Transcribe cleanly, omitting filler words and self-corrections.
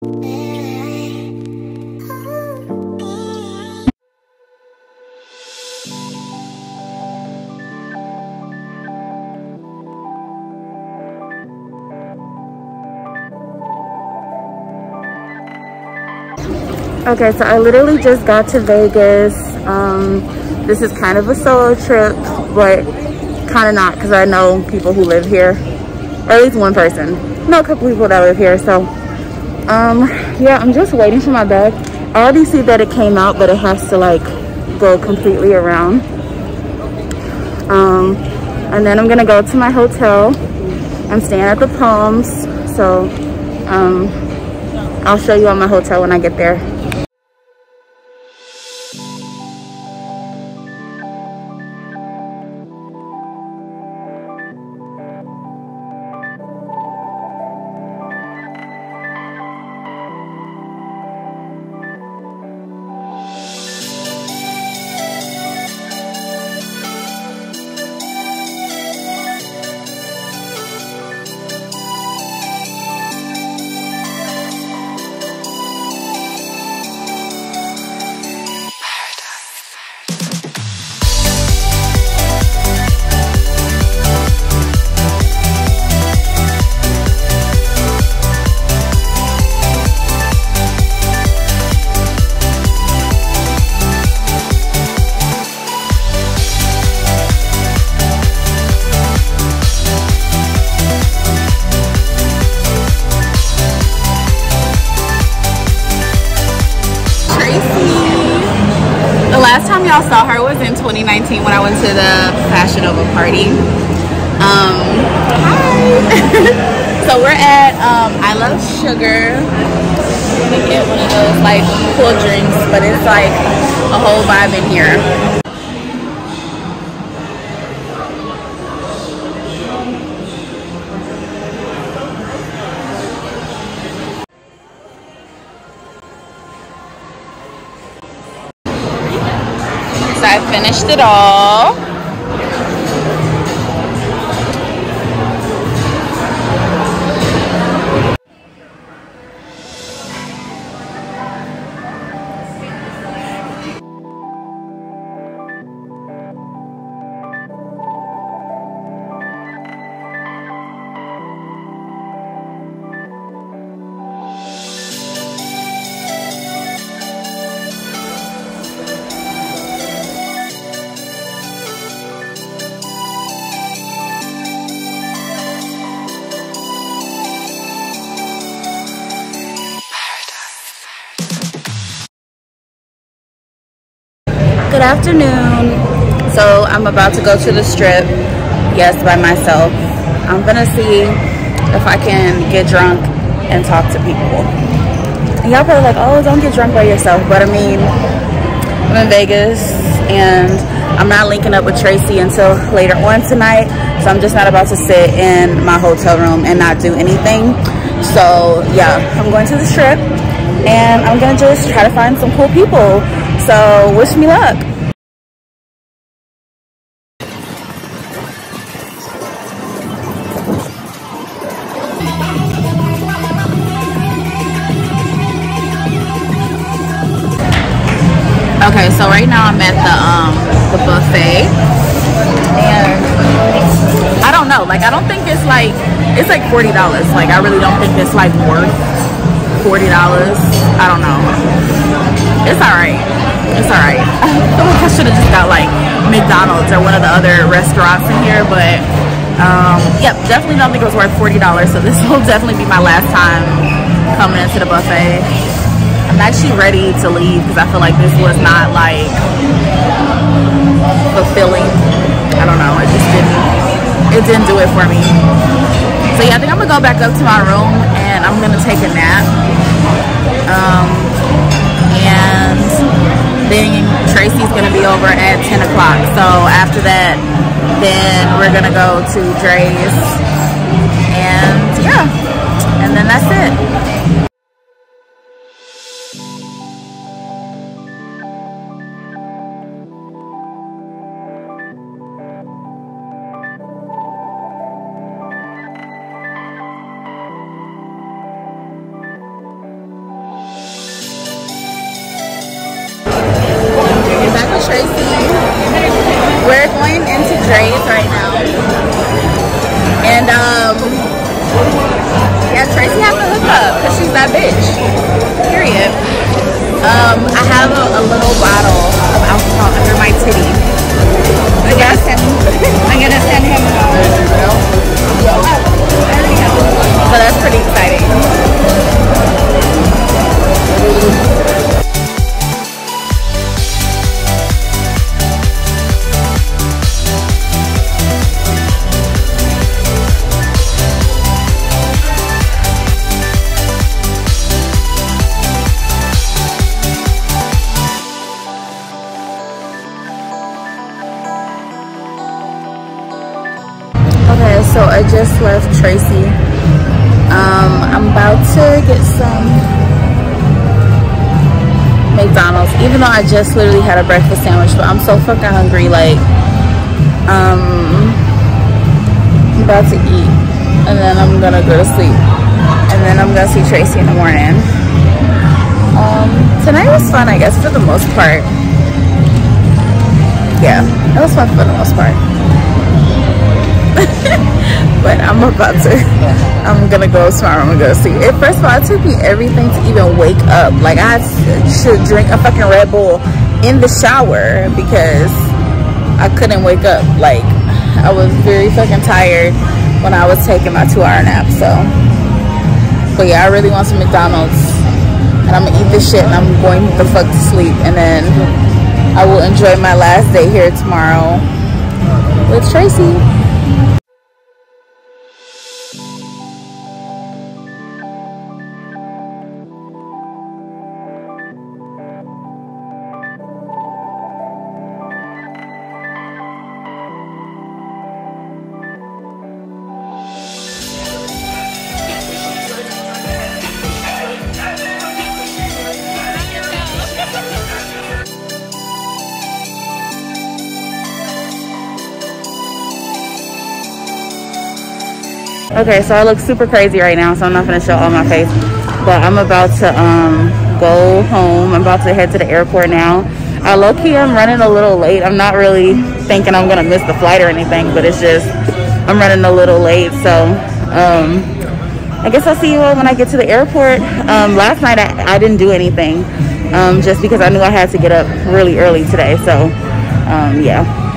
Okay, so I literally just got to Vegas. This is kind of a solo trip, but kind of not, because I know people who live here, or at least one person. Know a couple people that live here. So yeah, I'm just waiting for my bag. I already see that it came out, but it has to like go completely around. And then I'm gonna go to my hotel. I'm staying at the Palms, so I'll show you on my hotel when I get there. Last time y'all saw her was in 2019 when I went to the Fashion Nova party. Hi. So we're at I Love Sugar. I'm gonna get one of those like cool drinks, but it's like a whole vibe in here. So I finished it all. Good afternoon. So I'm about to go to the strip, yes, by myself. I'm gonna see if I can get drunk and talk to people. And y'all probably like, oh, don't get drunk by yourself, but I mean, I'm in Vegas and I'm not linking up with Tracy until later on tonight, so I'm just not about to sit in my hotel room and not do anything. So yeah, I'm going to the strip and I'm gonna just try to find some cool people. So wish me luck. Okay, so right now I'm at the buffet, and I don't know, like I don't think it's like $40. Like I really don't think it's like worth $40. I don't know. It's alright. It's alright. I feel like I should have just got like McDonald's or one of the other restaurants in here, but yep, definitely don't think it was worth $40. So this will definitely be my last time coming into the buffet. I'm actually ready to leave because I feel like this was not like fulfilling. I don't know, it didn't do it for me. So yeah, I think I'm gonna go back up to my room and I'm gonna take a nap. And then Tracy's gonna be over at 10 o'clock. So after that, then we're gonna go to Drais, and yeah, and then that's it. we're going into Drais right now. And yeah, Tracy has to hook up because she's that bitch. Period. I have a little bottle of alcohol under my titty. I'm gonna send him so that's pretty exciting. Okay, so I just left Tracy. I'm about to get some McDonald's, even though I just literally had a breakfast sandwich, but I'm so fucking hungry. Like, I'm about to eat, and then I'm gonna go to sleep, and then I'm gonna see Tracy in the morning. Tonight was fun, I guess, for the most part. Yeah, it was fun for the most part. But I'm gonna go tomorrow. I'm gonna go sleep. First of all, it took me everything to even wake up. Like, I should drink a fucking Red Bull in the shower because I couldn't wake up. Like, I was very fucking tired when I was taking my 2-hour nap. So, but yeah, I really want some McDonald's, and I'm gonna eat this shit, and I'm going the fuck to sleep, and then I will enjoy my last day here tomorrow with Tracy. Okay, so I look super crazy right now, so I'm not gonna show all my face, but I'm about to go home. I'm about to head to the airport now. Low-key, I'm running a little late. I'm not really thinking I'm gonna miss the flight or anything, but it's just I'm running a little late. So I guess I'll see you all when I get to the airport. Last night I didn't do anything, just because I knew I had to get up really early today. So yeah.